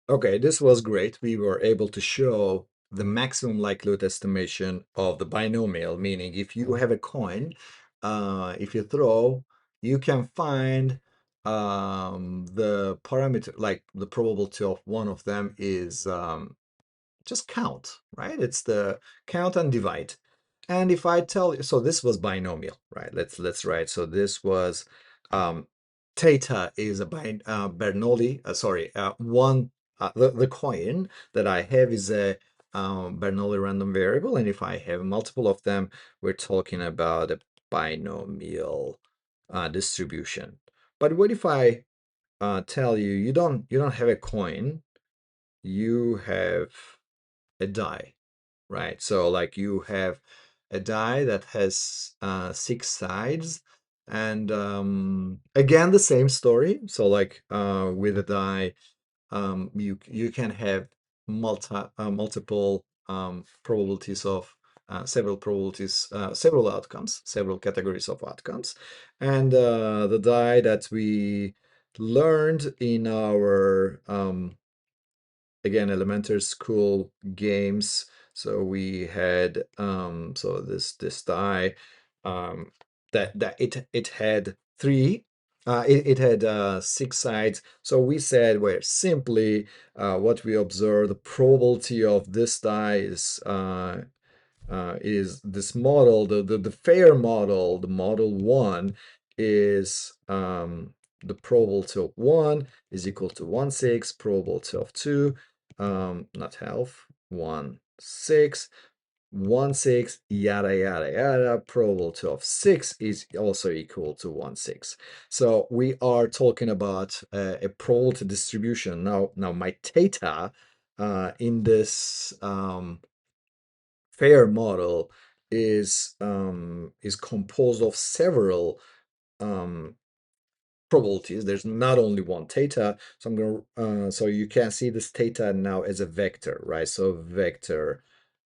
Okay, this was great. We were able to show the maximum likelihood estimation of the binomial, meaning if you have a coin, if you throw, you can find the parameter, like the probability of one of them is just count, right? It's the count and divide. And if I tell you, so this was binomial, right? Let's write. So this was um, theta is a Bernoulli, sorry, one the coin that I have is a Bernoulli random variable, and if I have multiple of them, we're talking about a binomial distribution. But what if I tell you you don't have a coin, you have a die, right? So like you have a die that has six sides, and again the same story. So like with a die, you can have multiple probabilities of several probabilities, several outcomes, several categories of outcomes, and the die that we learned in our again elementary school games. So we had so this die that it had three it had six sides. So we said, well, simply what we observe, the probability of this die is this model, the fair model, the model one is the probability of one is equal to 1/6, probability of two, not half, 1/6, 1/6, yada yada yada. Probability of six is also equal to 1/6. So we are talking about a probability distribution. Now my theta in this fair model is composed of several um, probabilities. There's not only one theta, so I'm gonna so you can see this theta now as a vector, right? So vector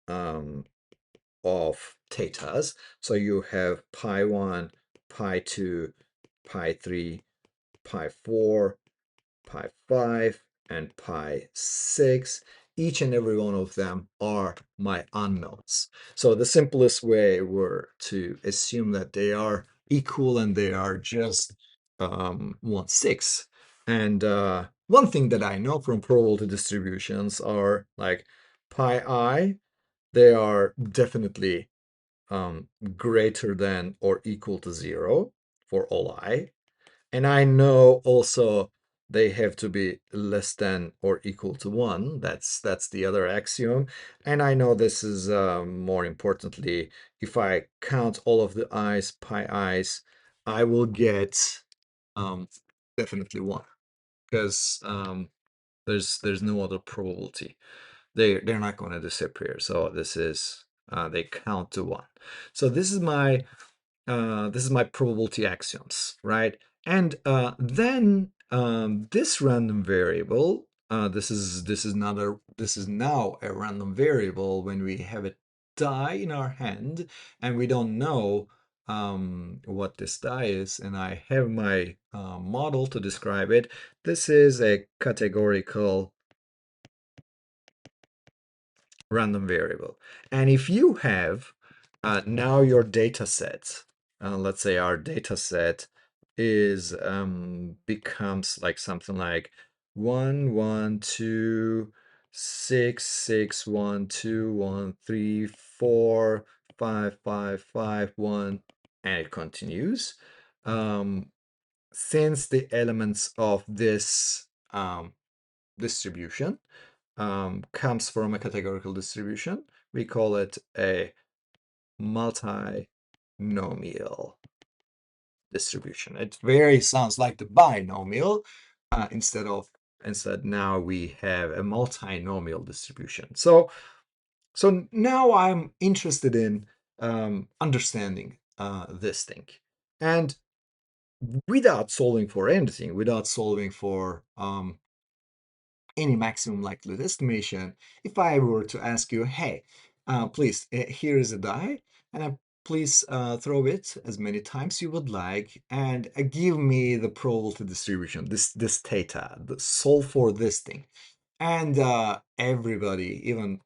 um, of thetas. So you have pi 1, pi 2, pi 3, pi 4, pi 5, and pi 6. Each and every one of them are my unknowns. So the simplest way were to assume that they are equal and they are just 1/6. And one thing that I know from probability distributions are like pi I, they are definitely greater than or equal to 0 for all I. And I know also they have to be less than or equal to 1. That's the other axiom. And I know this is more importantly, if I count all of the i's, pi i's, I will get um, definitely 1 because there's no other probability. They're not going to disappear. So this is they count to 1. So this is my probability axioms, right? And then this random variable, this is now a random variable when we have a die in our hand and we don't know what this die is, and I have my model to describe it. This is a categorical random variable. And if you have now your data set, let's say our data set is becomes like something like 1 1 2 6 6 1 2 1 3 4 5 5 5 1, and it continues. Since the elements of this distribution comes from a categorical distribution, we call it a multinomial distribution. It very sounds like the binomial. Instead now we have a multinomial distribution. So now I'm interested in understanding this thing, and without solving for anything, without solving for any maximum likelihood estimation, if I were to ask you, hey, please, here is a die, and please throw it as many times you would like, and give me the probability distribution, this theta, solve for this thing. And everybody, even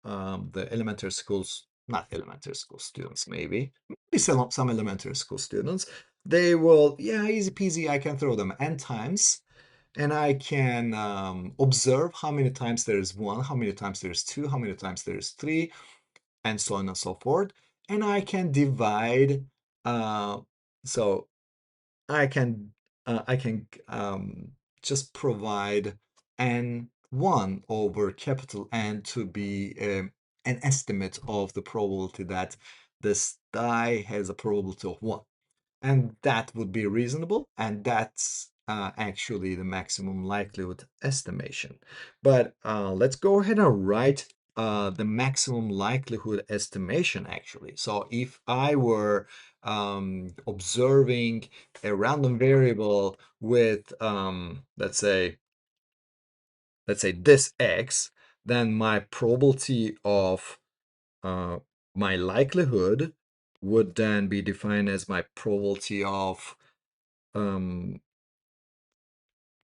the elementary schools, not elementary school students, maybe some elementary school students, they will, yeah, easy peasy, I can throw them n times, and I can observe how many times there's one, how many times there's two, how many times there's three, and so on and so forth. And I can divide, so I can just provide n1 over capital N to be an estimate of the probability that this die has a probability of 1, and that would be reasonable, and that's actually the maximum likelihood estimation. But let's go ahead and write the maximum likelihood estimation actually. So if I were observing a random variable with let's say this x, then my probability of uh, my likelihood would then be defined as my probability of um,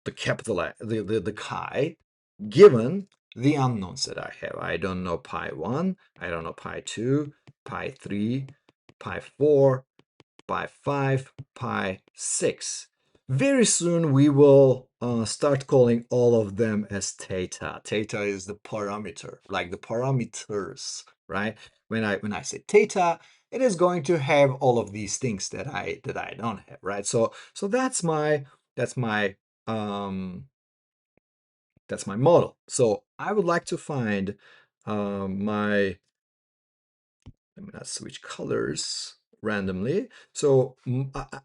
the capital the chi, given the unknowns that I have. I don't know pi 1, I don't know pi 2, pi 3, pi 4, pi 5, pi 6. Very soon we will start calling all of them as theta. Theta is the parameter, like the parameters, right? When I say theta, it is going to have all of these things that I don't have, right? So that's my um that's my model. So I would like to find my, let me not switch colors randomly. So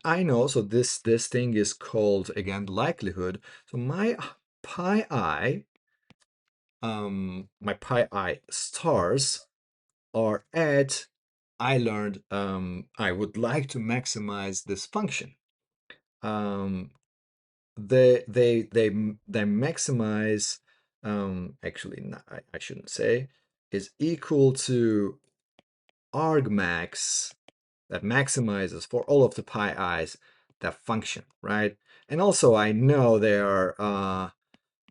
I know, so this thing is called again likelihood. So my pi I stars are at, I learned I would like to maximize this function. Um, they maximize, actually no, I shouldn't say, is equal to argmax, that maximizes for all of the pi i's that function, right? And also I know there are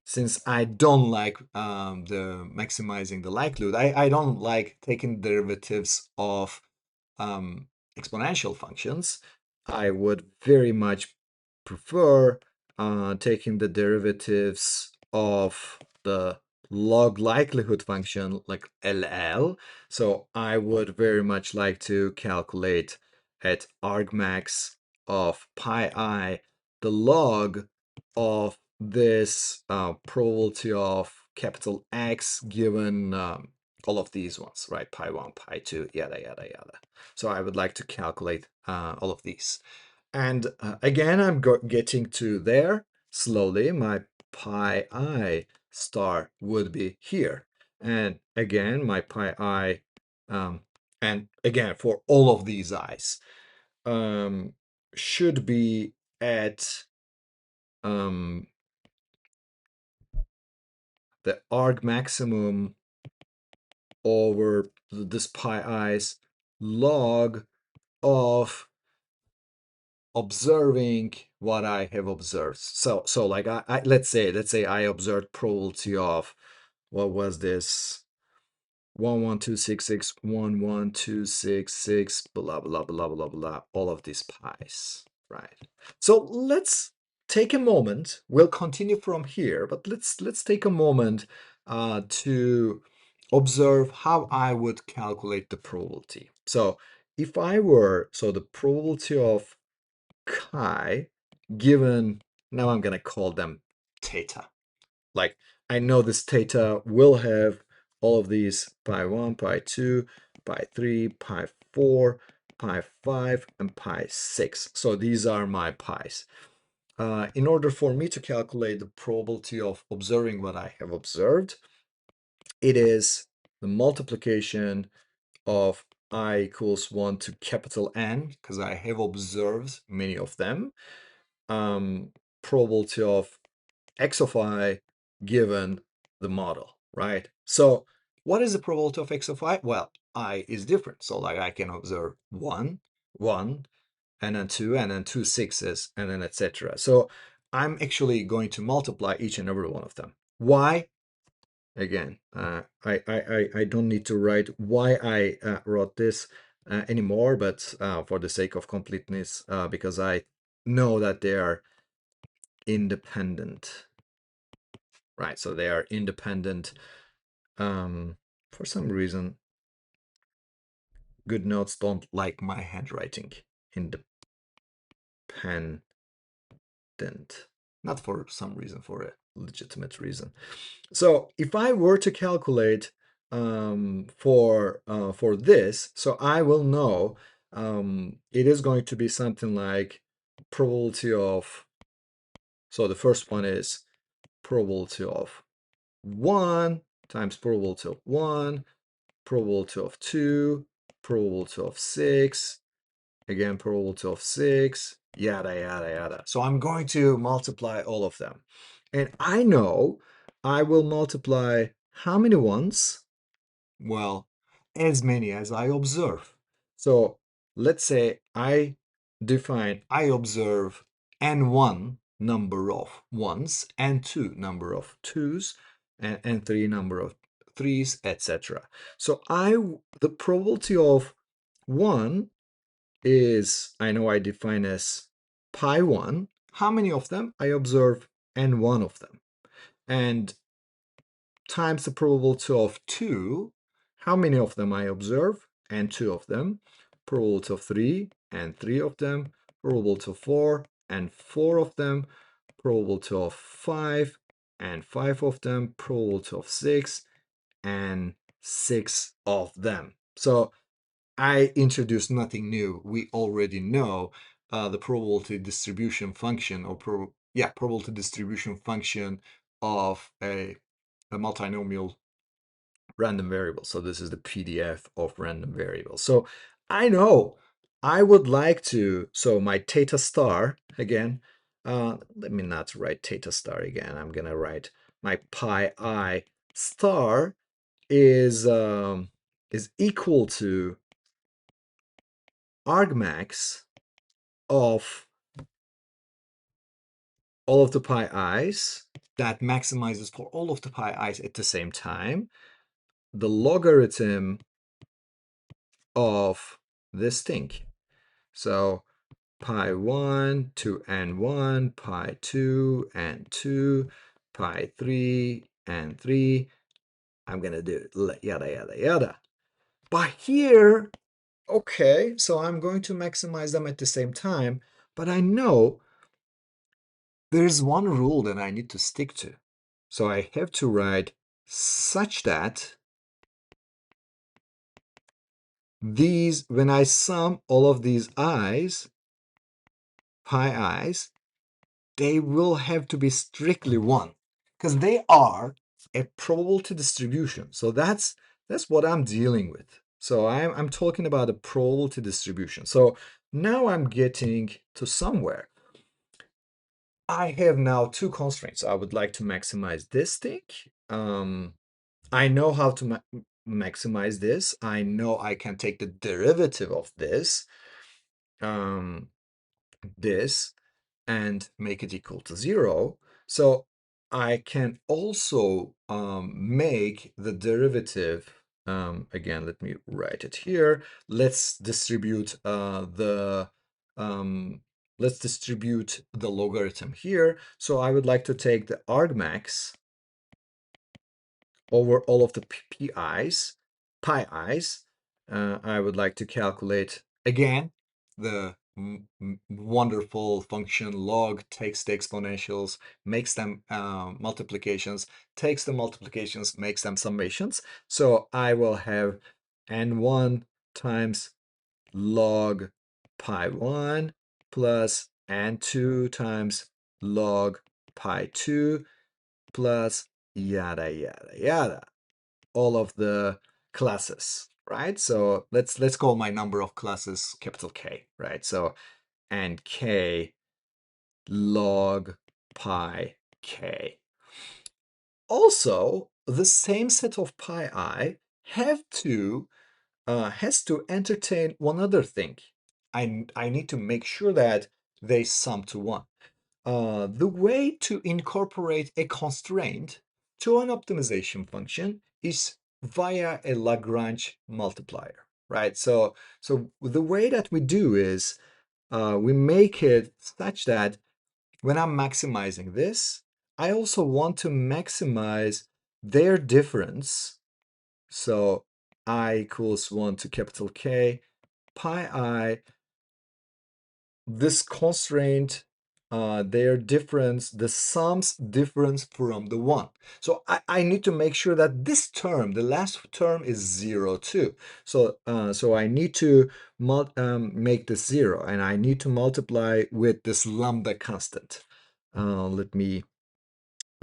since I don't like the maximizing the likelihood, I don't like taking derivatives of um, exponential functions. I would very much prefer taking the derivatives of the log likelihood function, like LL. So I would very much like to calculate at argmax of pi I the log of this probability of capital X given all of these ones, right? Pi 1, pi 2, yada, yada, yada. So I would like to calculate all of these. And again, I'm getting to there slowly. My pi I star would be here. And again, my pi I, and again, for all of these i's, should be at the arg maximum over this pi i's log of observing what I have observed. So like let's say I observed probability of, what was this, 11266 blah blah blah blah blah, all of these pi's, right? So let's take a moment. We'll continue from here, but let's take a moment to observe how I would calculate the probability. So if I were, so the probability of chi given, now I'm gonna call them theta. Like I know this theta will have all of these pi 1, pi 2, pi 3, pi 4, pi 5, and pi 6. So these are my pi's. In order for me to calculate the probability of observing what I have observed, it is the multiplication of I equals 1 to capital N, because I have observed many of them, probability of x of I given the model, right? So what is the probability of x of I? Well, I is different. So like I can observe 1, 1, and then two sixes, and then etc. So I'm actually going to multiply each and every one of them. Why? again, I don't need to write why I wrote this anymore, but for the sake of completeness, because I know that they are independent, right? So they are independent. For some reason, GoodNotes don't like my handwriting. Independent. Not for some reason, for a legitimate reason. So if I were to calculate for this, so I will know it is going to be something like probability of, so the first one is probability of 1 times probability of 1, probability of 2, probability of 6, again probability of 6, yada yada yada. So I'm going to multiply all of them, and I know I will multiply how many ones? Well, as many as I observe. So let's say I observe n1 number of ones, n2 number of twos, and n3 number of threes, etc. So the probability of 1 is, I know I define as pi 1. How many of them? I observe n1 of them. And times the probability of 2, how many of them I observe? And 2 of them. Probability of 3, and 3 of them. Probability of 4, and 4 of them. Probability of 5, and 5 of them. Probability of 6, and 6 of them. So I introduced nothing new. We already know the probability distribution function, or probability distribution function of a multinomial random variable. So this is the PDF of random variables. So I know I would like to, so my theta star, again, let me not write theta star again. I'm going to write my pi I star is equal to argmax of all of the pi i's, that maximizes for all of the pi i's at the same time, the logarithm of this thing. So pi 1 to n1, pi 2 and 2, pi 3 and 3. I'm going to do yada, yada, yada. But here, okay, so I'm going to maximize them at the same time, but I know there's one rule that I need to stick to. So I have to write such that these, when I sum all of these i's, pi i's, they will have to be strictly 1, because they are a probability distribution. So that's what I'm dealing with. So I'm talking about a probability distribution. So now I'm getting to somewhere. I have now 2 constraints. I would like to maximize this thing. I know how to maximize this. I know I can take the derivative of this, this, and make it equal to 0. So I can also make the derivative, again, let me write it here. Let's distribute let's distribute the logarithm here. So I would like to take the argmax over all of the pi i's. I would like to calculate again the wonderful function log, takes the exponentials, makes them multiplications, takes the multiplications, makes them summations. So I will have n1 times log pi 1 plus n2 times log pi 2 plus yada yada yada, all of the classes, right? So let's call my number of classes capital K, right? So and K log pi K. Also, the same set of pi I has to entertain one other thing. I need to make sure that they sum to 1. The way to incorporate a constraint to an optimization function is via a Lagrange multiplier, right? So the way that we do is we make it such that when I'm maximizing this, I also want to maximize their difference. So I equals 1 to capital K, pi I, this constraint, their difference, the sum's difference from the 1. So I need to make sure that this term, the last term, is 0 too. So I need to make this 0, and I need to multiply with this lambda constant. Let me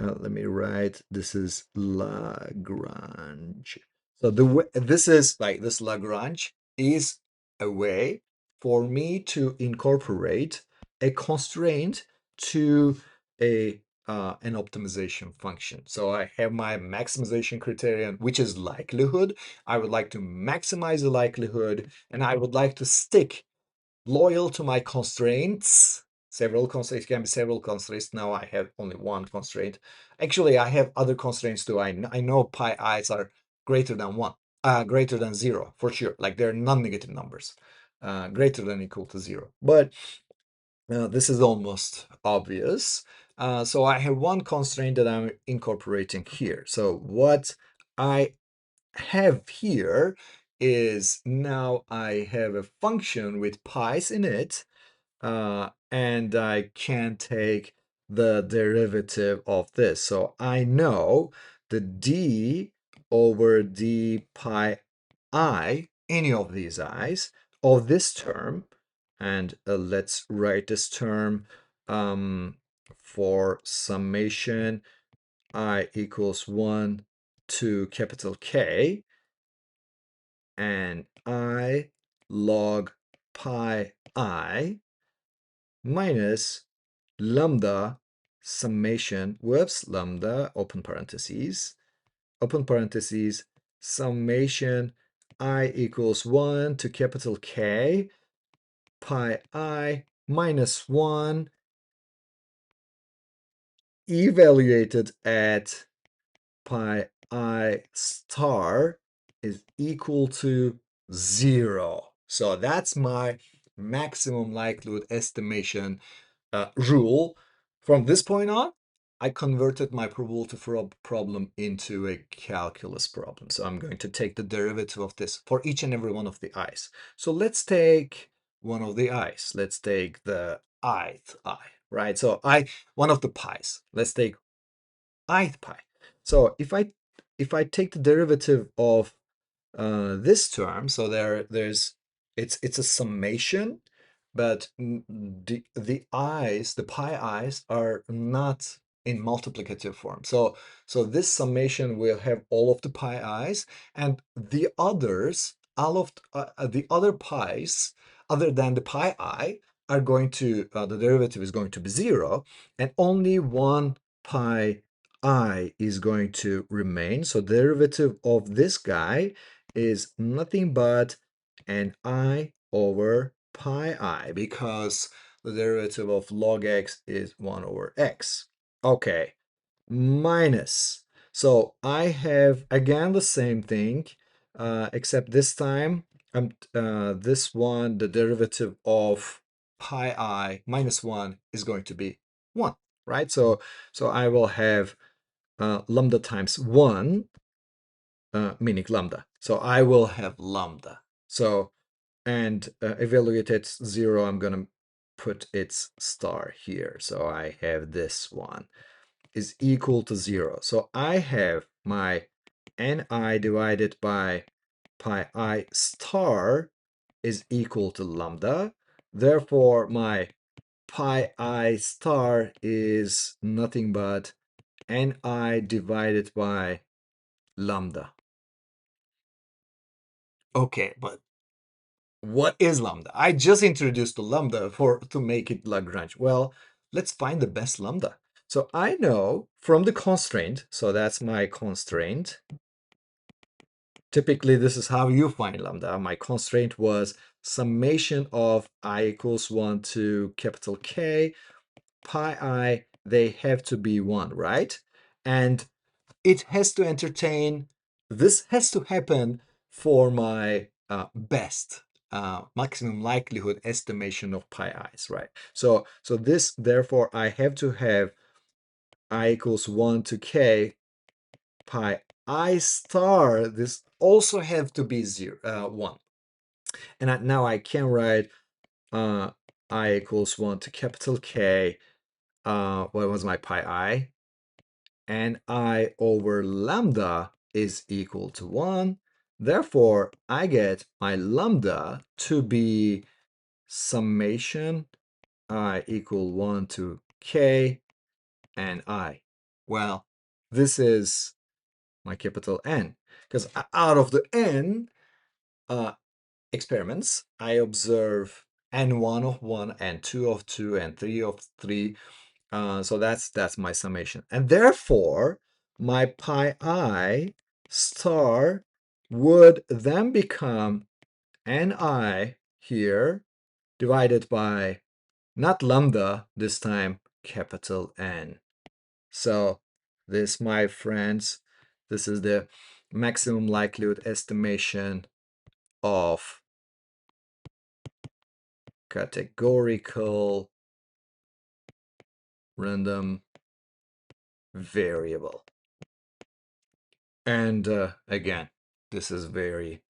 write, this is Lagrange. So this is like, this Lagrange is a way for me to incorporate a constraint to an optimization function. So I have my maximization criterion, which is likelihood. I would like to maximize the likelihood, and I would like to stick loyal to my constraints. Several constraints, can be several constraints. Now I have only one constraint. Actually, I have other constraints too. I know pi i's are greater than 1, greater than 0 for sure. Like, they're non-negative numbers, greater than equal to 0. But this is almost obvious. So I have one constraint that I'm incorporating here. So what I have here is, now I have a function with pi's in it, and I can take the derivative of this. So I know the d over d pi I, any of these i's, of this term, and let's write this term for summation I equals 1 to capital K, and I log pi I minus lambda summation, lambda, open parentheses, summation I equals 1 to capital K, pi I minus 1, evaluated at pi I star is equal to 0. So that's my maximum likelihood estimation rule. From this point on, I converted my probability problem into a calculus problem. So I'm going to take the derivative of this for each and every one of the i's. So let's take one of the i's. Let's take the ith I, right? So one of the pi's. Let's take ith pi. So if I take the derivative of this term, so it's a summation, but the i's, the pi i's, are not in multiplicative form. So this summation will have all of the pi i's, and the others, all of the other pi's other than the pi I, are going to, the derivative is going to be 0, and only one pi I is going to remain. So the derivative of this guy is nothing but an I over pi I, because the derivative of log x is 1 over x. Okay, minus. So I have again the same thing, except this time this one, the derivative of pi I minus 1 is going to be 1, right? So I will have lambda times 1, meaning lambda. So I will have lambda. So, and evaluate at 0, I'm going to put its star here. So I have this one is equal to 0. So I have my ni divided by pi I star is equal to lambda. Therefore, my pi I star is nothing but ni divided by lambda. Okay, but what is lambda? I just introduced the lambda to make it Lagrange. Well, let's find the best lambda. So I know from the constraint, so that's my constraint. Typically, this is how you find lambda. My constraint was summation of I equals 1 to capital K, pi I, they have to be 1, right? And it has to entertain, this has to happen for my best maximum likelihood estimation of pi i's, right? So this, therefore, I have to have I equals 1 to k pi I star. This also have to be 1. And now I can write I equals 1 to capital K. What was my pi I? And I over lambda is equal to 1. Therefore, I get my lambda to be summation I equal 1 to K and I. Well, this is my capital N, because out of the N experiments, I observe N1 of 1, N2 of 2, and 3 of 3. So that's my summation. And therefore, my pi I star would then become Ni here divided by, not lambda this time, capital N. So this, my friends, this is the maximum likelihood estimation of categorical random variable. And again, this is very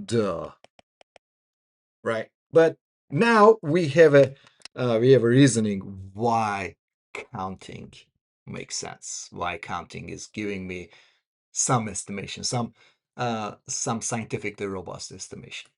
duh, right? But now we have a reasoning why counting makes sense. Why counting is giving me some estimation, some scientifically robust estimation.